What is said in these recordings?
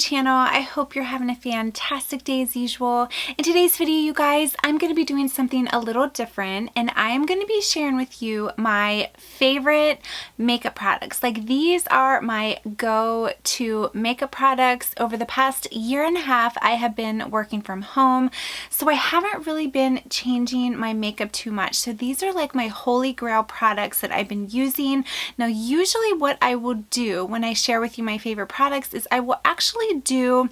channel. I hope you're having a fantastic day as usual. In today's video, you guys, I'm going to be doing something a little different, and I am going to be sharing with you my favorite makeup products. Like, these are my go-to makeup products. Over the past year and a half, I have been working from home, so I haven't really been changing my makeup too much. So these are like my holy grail products that I've been using. Now, usually what I will do when I share with you my favorite products is I will actually do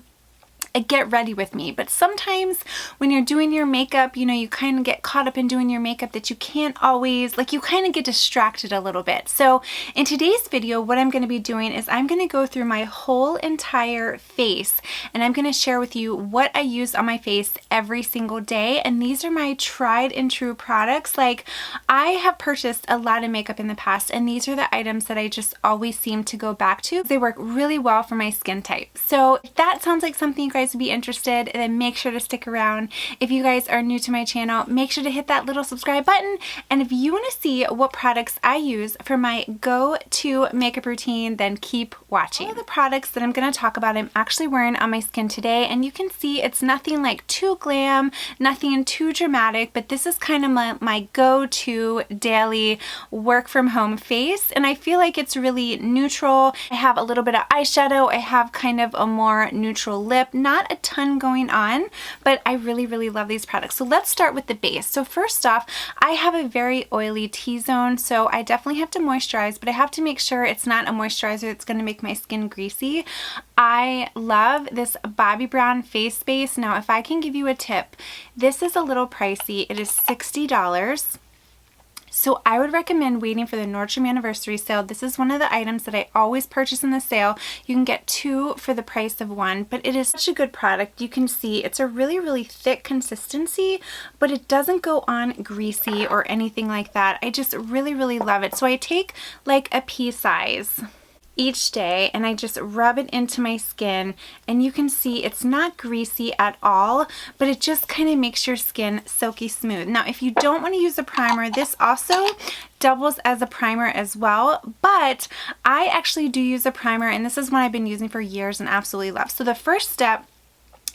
a get ready with me, but sometimes when you're doing your makeup, you know, you kind of get caught up in doing your makeup that you can't always, like, you kind of get distracted a little bit. So in today's video, what I'm going to be doing is I'm going to go through my whole entire face, and I'm going to share with you what I use on my face every single day. And these are my tried and true products. Like, I have purchased a lot of makeup in the past, and these are the items that I just always seem to go back to. They work really well for my skin type. So if that sounds like something you guys would be interested, then make sure to stick around. If you guys are new to my channel, make sure to hit that little subscribe button. And if you want to see what products I use for my go-to makeup routine, then keep watching. All of the products that I'm going to talk about, I'm actually wearing on my skin today, and you can see it's nothing like too glam, nothing too dramatic, but this is kind of my go-to daily work from home face, and I feel like it's really neutral. I have a little bit of eyeshadow, I have kind of a more neutral lip, not a ton going on, but I really love these products. So let's start with the base. So first off, I have a very oily T-zone, so I definitely have to moisturize, but I have to make sure it's not a moisturizer that's going to make my skin greasy. I love this Bobbi Brown face base. Now, if I can give you a tip, this is a little pricey. It is $60. So I would recommend waiting for the Nordstrom anniversary sale. This is one of the items that I always purchase in the sale. You can get two for the price of one, but it is such a good product. You can see it's a really thick consistency, but it doesn't go on greasy or anything like that. I just really love it. So I take like a pea size each day, and I just rub it into my skin, and you can see it's not greasy at all, but it just kind of makes your skin silky smooth. Now, if you don't want to use a primer, this also doubles as a primer as well, but I actually do use a primer, and this is one I've been using for years and absolutely love. So the first step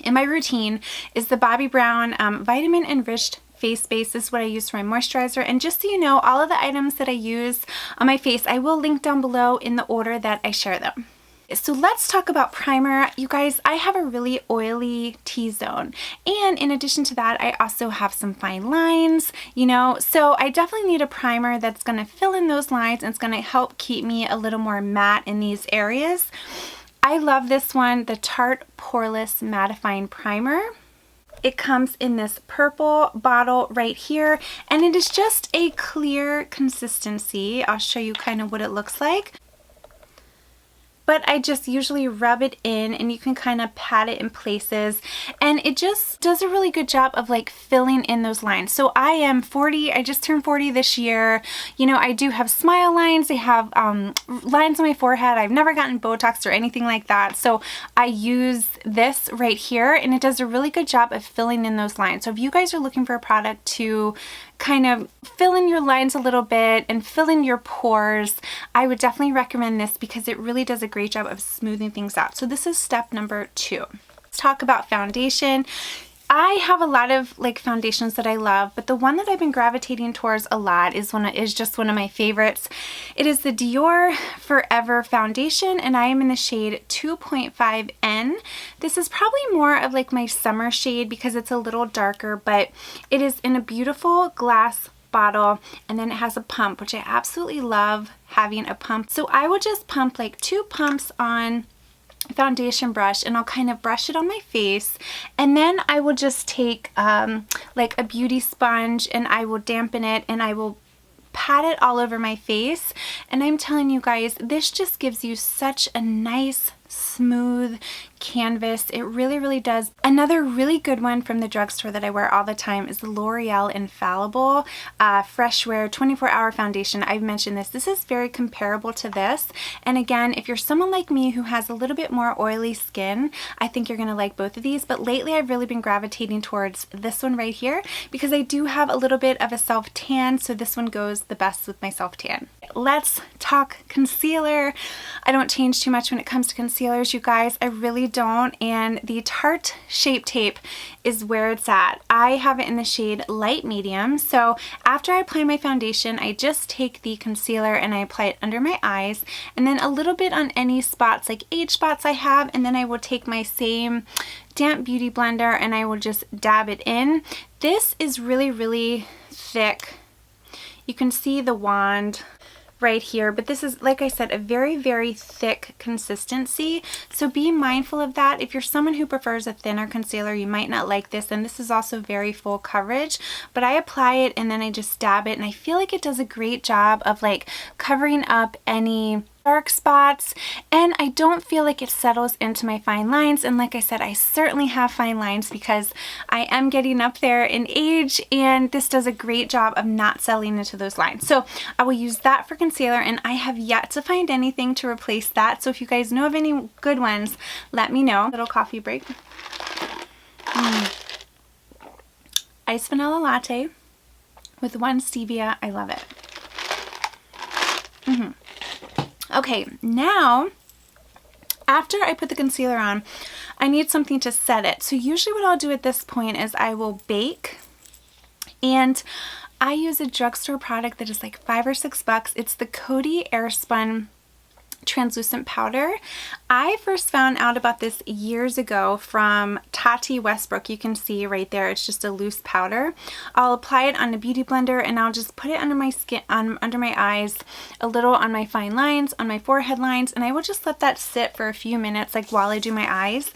in my routine is the Bobbi Brown Vitamin Enriched face base. This is what I use for my moisturizer, and just so you know, all of the items that I use on my face, I will link down below in the order that I share them. So let's talk about primer. You guys, I have a really oily T-zone, and in addition to that, I also have some fine lines, you know, so I definitely need a primer that's going to fill in those lines, and it's going to help keep me a little more matte in these areas. I love this one, the Tarte Poreless Mattifying Primer. It comes in this purple bottle right here, and it is just a clear consistency. I'll show you kind of what it looks like. But I just usually rub it in, and you can kind of pat it in places, and it just does a really good job of like filling in those lines. So I am 40, I just turned 40 this year. You know, I do have smile lines, I have lines on my forehead. I've never gotten Botox or anything like that. So I use this right here, and it does a really good job of filling in those lines. So if you guys are looking for a product to kind of fill in your lines a little bit and fill in your pores, I would definitely recommend this because it really does a great job of smoothing things out. So this is step number 2. Let's talk about foundation. I have a lot of like foundations that I love, but the one that I've been gravitating towards a lot is just one of my favorites. It is the Dior Forever Foundation, and I am in the shade 2.5N. This is probably more of like my summer shade because it's a little darker, but it is in a beautiful glass bottle, and then it has a pump, which I absolutely love having a pump. So I will just pump like 2 pumps on foundation brush, and I'll kind of brush it on my face, and then I will just take like a beauty sponge, and I will dampen it, and I will pat it all over my face. And I'm telling you guys, this just gives you such a nice smooth canvas. It really does. Another really good one from the drugstore that I wear all the time is the L'Oreal Infallible Fresh Wear 24-Hour Foundation. I've mentioned this. This is very comparable to this. And again, if you're someone like me who has a little bit more oily skin, I think you're going to like both of these. But lately I've really been gravitating towards this one right here because I do have a little bit of a self-tan, so this one goes the best with my self-tan. let's talk concealer. I don't change too much when it comes to concealers, you guys. I really don't. And the Tarte Shape Tape is where it's at. I have it in the shade light medium. So after I apply my foundation, I just take the concealer and I apply it under my eyes, and then a little bit on any spots, like age spots I have, and then I will take my same damp beauty blender and I will just dab it in. This is really, really thick. You can see the wand right here, but this is, like I said, a very, very thick consistency, so be mindful of that. If you're someone who prefers a thinner concealer, you might not like this, and this is also very full coverage, but I apply it and then I just dab it, and I feel like it does a great job of like covering up any dark spots, and I don't feel like it settles into my fine lines. And like I said, I certainly have fine lines because I am getting up there in age, and this does a great job of not settling into those lines. So I will use that for concealer, and I have yet to find anything to replace that. So if you guys know of any good ones, let me know. Little coffee break. Iced vanilla latte with 1 stevia. I love it. Okay, now after I put the concealer on, I need something to set it. So usually what I'll do at this point is I will bake, and I use a drugstore product that is like $5 or $6. It's the Coty Airspun translucent powder. I first found out about this years ago from Tati Westbrook. You can see right there, it's just a loose powder. I'll apply it on a beauty blender and I'll just put it under my skin, under my eyes, a little on my fine lines, on my forehead lines, and I will just let that sit for a few minutes, like while I do my eyes.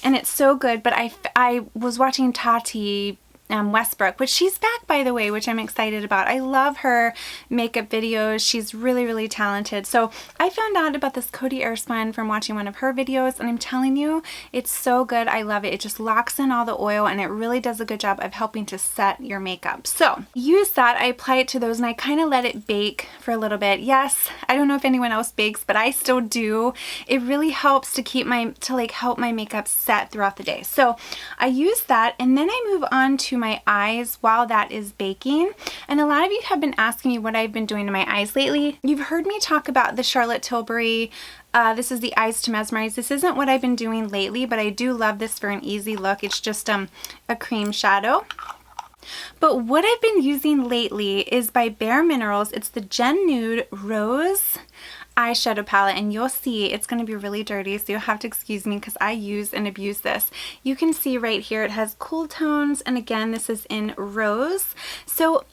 And it's so good. But I was watching Tati Westbrook, which she's back, by the way, which I'm excited about. I love her makeup videos. She's really, really talented. So I found out about this Coty Airspun from watching one of her videos, and I'm telling you, it's so good. I love it. It just locks in all the oil, and it really does a good job of helping to set your makeup. So use that. I apply it to those, and I kind of let it bake for a little bit. Yes, I don't know if anyone else bakes, but I still do. It really helps to keep help my makeup set throughout the day. So I use that, and then I move on to my eyes while that is baking. And a lot of you have been asking me what I've been doing to my eyes lately. You've heard me talk about the Charlotte Tilbury. This is the Eyes to Mesmerize. This isn't what I've been doing lately, but I do love this for an easy look. It's just a cream shadow. But what I've been using lately is by Bare Minerals. It's the Gen Nude Rose eyeshadow palette, and you'll see it's going to be really dirty, so you'll have to excuse me because I use and abuse this. You can see right here it has cool tones, and again, this is in rose. So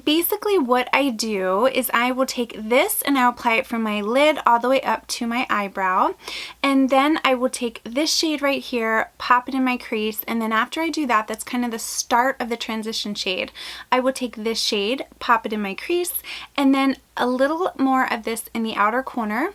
basically what I do is I will take this and I'll apply it from my lid all the way up to my eyebrow, and then I will take this shade right here, pop it in my crease, and then after I do that, that's kind of the start of the transition shade. I will take this shade, pop it in my crease, and then a little more of this in the outer corner.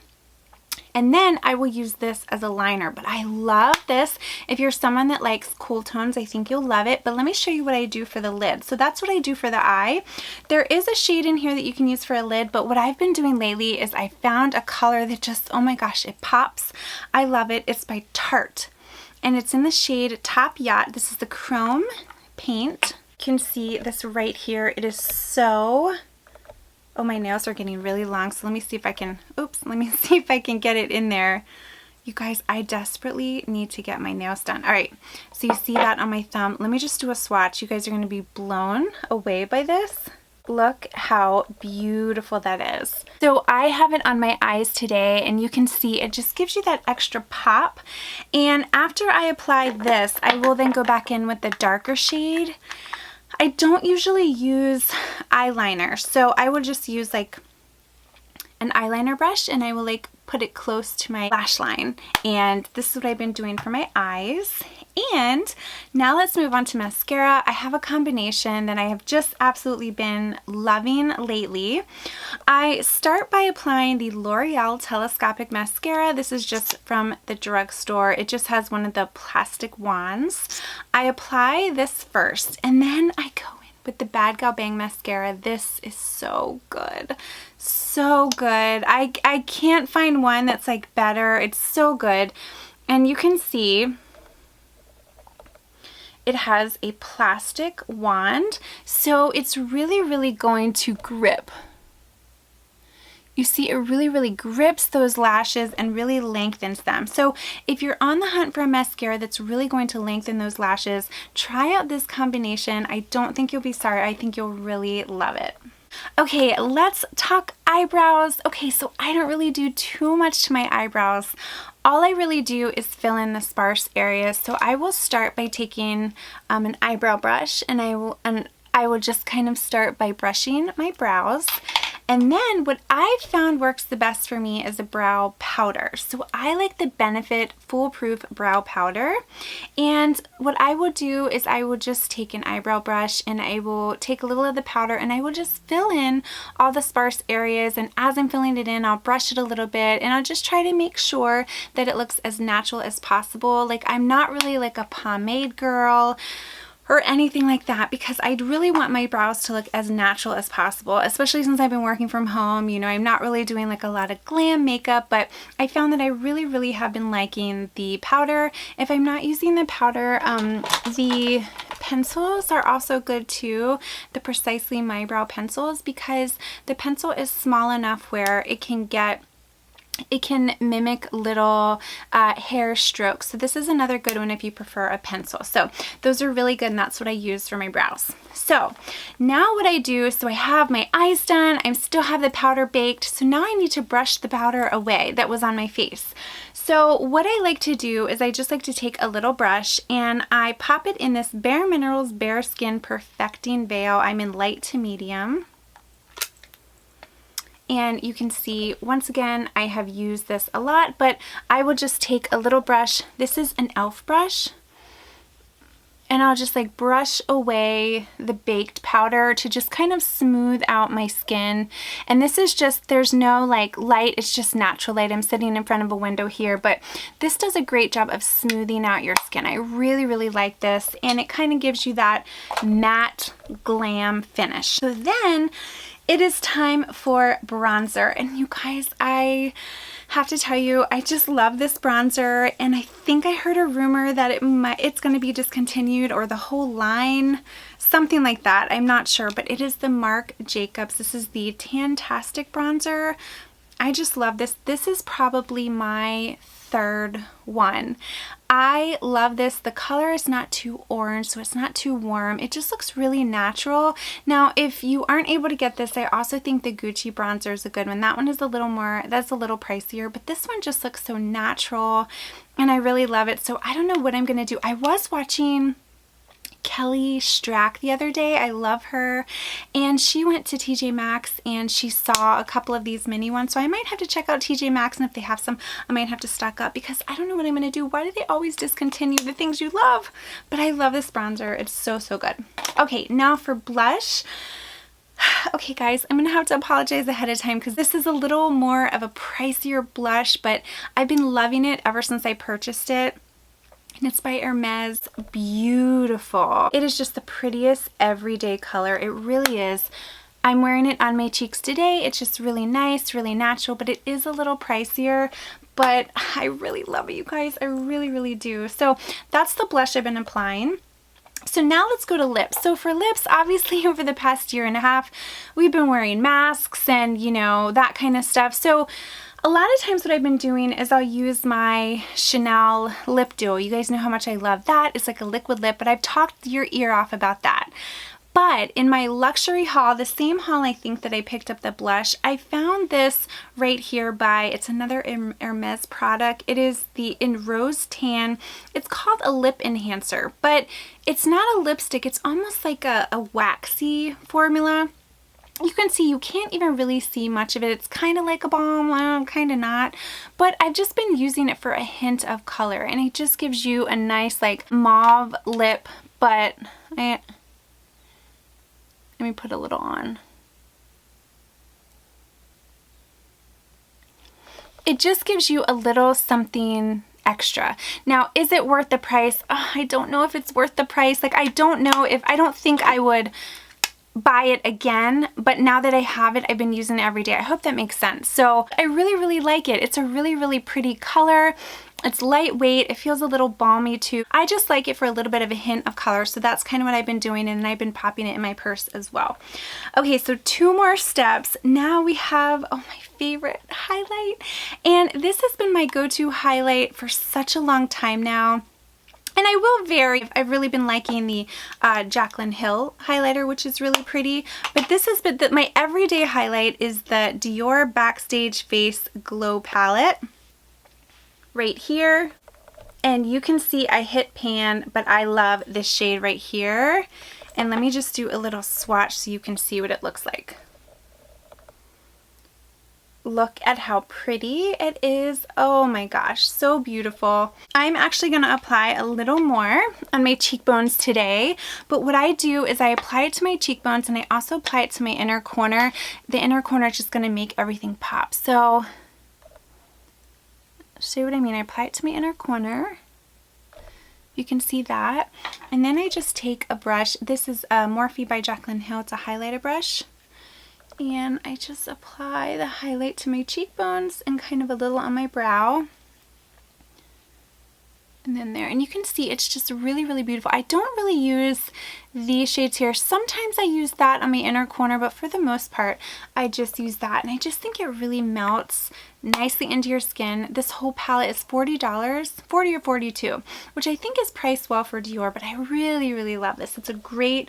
And then I will use this as a liner, but I love this. If you're someone that likes cool tones, I think you'll love it. But let me show you what I do for the lid. So that's what I do for the eye. There is a shade in here that you can use for a lid, but what I've been doing lately is I found a color that just, oh my gosh, it pops. I love it. It's by Tarte, and it's in the shade Top Yacht. This is the Chrome Paint. You can see this right here. It is so... Oh, my nails are getting really long, so let me see if I can, let me see if I can get it in there. You guys, I desperately need to get my nails done. All right, so you see that on my thumb. Let me just do a swatch. You guys are going to be blown away by this. Look how beautiful that is. So I have it on my eyes today, and you can see it just gives you that extra pop. And after I apply this, I will then go back in with the darker shade. I don't usually use eyeliner, so I will just use like an eyeliner brush, and I will like put it close to my lash line. And this is what I've been doing for my eyes. And now let's move on to mascara. I have a combination that I have just absolutely been loving lately. I start by applying the L'Oreal Telescopic Mascara. This is just from the drugstore. It just has one of the plastic wands. I apply this first, and then I go in with the Bad Gal Bang Mascara. This is so good. So good. I can't find one that's like better. It's so good. And you can see it has a plastic wand, so it's really, really going to grip you see it really grips those lashes and really lengthens them. So if you're on the hunt for a mascara that's really going to lengthen those lashes, try out this combination. I don't think you'll be sorry. I think you'll really love it. Okay, let's talk eyebrows. Okay, so I don't really do too much to my eyebrows. All I really do is fill in the sparse areas. So I will start by taking an eyebrow brush, and I will just kind of start by brushing my brows. And then what I've found works the best for me is a brow powder. So I like the Benefit Foolproof Brow Powder. And what I will do is I will just take an eyebrow brush and I will take a little of the powder and I will just fill in all the sparse areas. And as I'm filling it in, I'll brush it a little bit and I'll just try to make sure that it looks as natural as possible. Like, I'm not really like a pomade girl or anything like that, because I really want my brows to look as natural as possible, especially since I've been working from home. You know, I'm not really doing like a lot of glam makeup, but I found that I really have been liking the powder. If I'm not using the powder, the pencils are also good too, the Precisely My Brow pencils, because the pencil is small enough where it can mimic little hair strokes. So this is another good one if you prefer a pencil. So those are really good, and that's what I use for my brows. So now what I do, so I have my eyes done, I still have the powder baked, so now I need to brush the powder away that was on my face. So what I like to do is I just like to take a little brush and I pop it in this Bare Minerals Bare Skin Perfecting Veil. I'm in light to medium. And you can see, once again, I have used this a lot, but I will just take a little brush. This is an e.l.f. brush. And I'll just like brush away the baked powder to just kind of smooth out my skin. And this is just, there's no like light, it's just natural light. I'm sitting in front of a window here, but this does a great job of smoothing out your skin. I really like this, and it kind of gives you that matte glam finish. So then it is time for bronzer, and you guys, I have to tell you, I just love this bronzer, and I think I heard a rumor that it's going to be discontinued, or the whole line, something like that. I'm not sure, but it is the Marc Jacobs. This is the Tantastic bronzer. I just love this. This is probably my third one. I love this. The color is not too orange, so it's not too warm. It just looks really natural. Now, if you aren't able to get this, I also think the Gucci bronzer is a good one. That one is a little more, that's a little pricier, but this one just looks so natural, and I really love it. So I don't know what I'm going to do. I was watching Kelly Strack the other day. I love her, and she went to TJ Maxx and she saw a couple of these mini ones, so I might have to check out TJ Maxx, and if they have some, I might have to stock up, because I don't know what I'm going to do. Why do they always discontinue the things you love? But I love this bronzer. It's so good. Okay, now for blush. Okay guys, I'm gonna have to apologize ahead of time because this is a little more of a pricier blush, but I've been loving it ever since I purchased it. And it's by Hermes. Beautiful. It is just the prettiest everyday color. It really is. I'm wearing it on my cheeks today. It's just really nice, really natural, but it is a little pricier. But I really love it, you guys. I really do. So that's the blush I've been applying. So now let's go to lips. So for lips, obviously over the past year and a half, we've been wearing masks and, you know, that kind of stuff. So a lot of times what I've been doing is I'll use my Chanel lip duo. You guys know how much I love that. It's like a liquid lip, but I've talked your ear off about that. But in my luxury haul, the same haul I think that I picked up the blush, I found this right here it's another Hermes product. It is in Rose Tan. It's called a lip enhancer, but it's not a lipstick. It's almost like a waxy formula. You can see, you can't even really see much of it. It's kind of like a balm, kind of not. But I've just been using it for a hint of color, and it just gives you a nice like mauve lip, but let me put a little on. It just gives you a little something extra. Now, is it worth the price? Oh, I don't know if it's worth the price. Like, I don't think I would buy it again, but now that I have it, I've been using it every day. I hope that makes sense. So I really, really like it. It's a really, really pretty color. It's lightweight. It feels a little balmy too. I just like it for a little bit of a hint of color. So that's kind of what I've been doing, and I've been popping it in my purse as well. Okay, so 2 more steps. Now we have, oh, my favorite highlight. And this has been my go-to highlight for such a long time now. And I will vary. I've really been liking the Jaclyn Hill highlighter, which is really pretty. But this has been my everyday highlight is the Dior Backstage Face Glow Palette. Right here. And you can see I hit pan, but I love this shade right here. And let me just do a little swatch so you can see what it looks like. Look at how pretty it is. Oh my gosh, so beautiful. I'm actually going to apply a little more on my cheekbones today, but what I do is I apply it to my cheekbones and I also apply it to my inner corner. The inner corner is just going to make everything pop. So, see what I mean? I apply it to my inner corner. You can see that. And then I just take a brush. This is Morphe by Jaclyn Hill. It's a highlighter brush. And I just apply the highlight to my cheekbones and kind of a little on my brow. And then there. And you can see it's just really, really beautiful. I don't really use these shades here. Sometimes I use that on my inner corner, but for the most part, I just use that. And I just think it really melts nicely into your skin. This whole palette is $40, $40 or $42, which I think is priced well for Dior, but I really, really love this. It's a great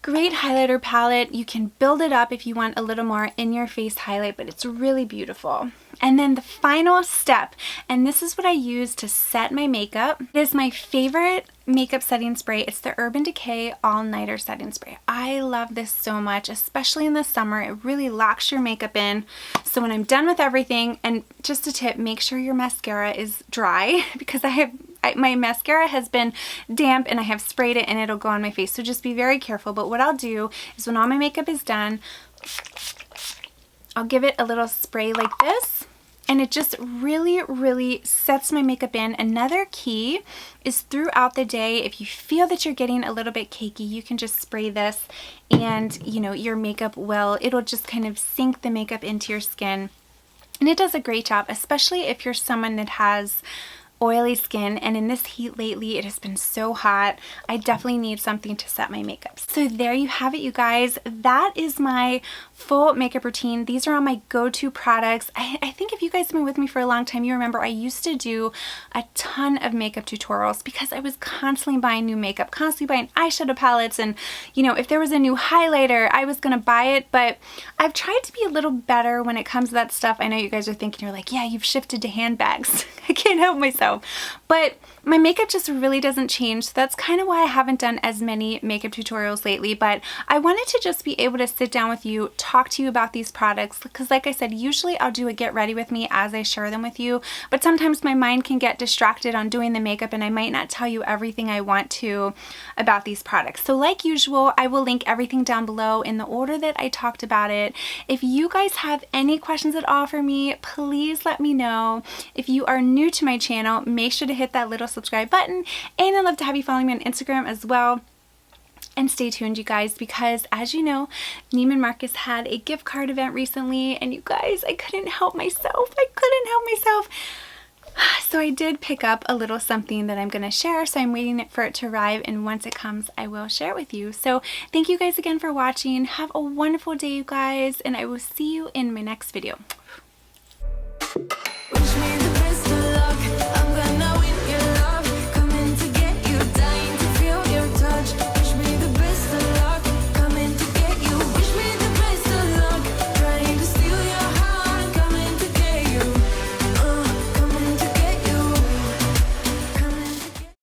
highlighter palette. You can build it up if you want a little more in your face highlight, but it's really beautiful. And then the final step, and this is what I use to set my makeup. It is my favorite makeup setting spray. It's the Urban Decay All Nighter Setting Spray. I love this so much, especially in the summer. It really locks your makeup in. So when I'm done with everything, and just a tip, make sure your mascara is dry because my mascara has been damp and I have sprayed it and it'll go on my face. So just be very careful. But what I'll do is when all my makeup is done, I'll give it a little spray like this. And it just really, really sets my makeup in. Another key is throughout the day, if you feel that you're getting a little bit cakey, you can just spray this and, you know, your makeup it'll just kind of sink the makeup into your skin. And it does a great job, especially if you're someone that has oily skin, and in this heat lately it has been so hot. I definitely need something to set my makeup. So there you have it, you guys. That is my full makeup routine. These are all my go-to products. I think if you guys have been with me for a long time, you remember I used to do a ton of makeup tutorials because I was constantly buying new makeup, constantly buying eyeshadow palettes, and you know, if there was a new highlighter, I was gonna buy it. But I've tried to be a little better when it comes to that stuff. I know you guys are thinking, you're like, yeah, you've shifted to handbags. I can't help myself. But my makeup just really doesn't change, so that's kind of why I haven't done as many makeup tutorials lately. But I wanted to just be able to sit down with you, talk to you about these products, because like I said, usually I'll do a get ready with me as I share them with you, but sometimes my mind can get distracted on doing the makeup and I might not tell you everything I want to about these products. So like usual, I will link everything down below in the order that I talked about it. If you guys have any questions at all for me, please let me know. If you are new to my channel, make sure to hit that little subscribe button, and I'd love to have you following me on Instagram as well. And stay tuned, you guys, because as you know, Neiman Marcus had a gift card event recently, and you guys, I couldn't help myself. So I did pick up a little something that I'm going to share, so I'm waiting for it to arrive, and once it comes, I will share it with you. So thank you guys again for watching. Have a wonderful day, you guys, and I will see you in my next video.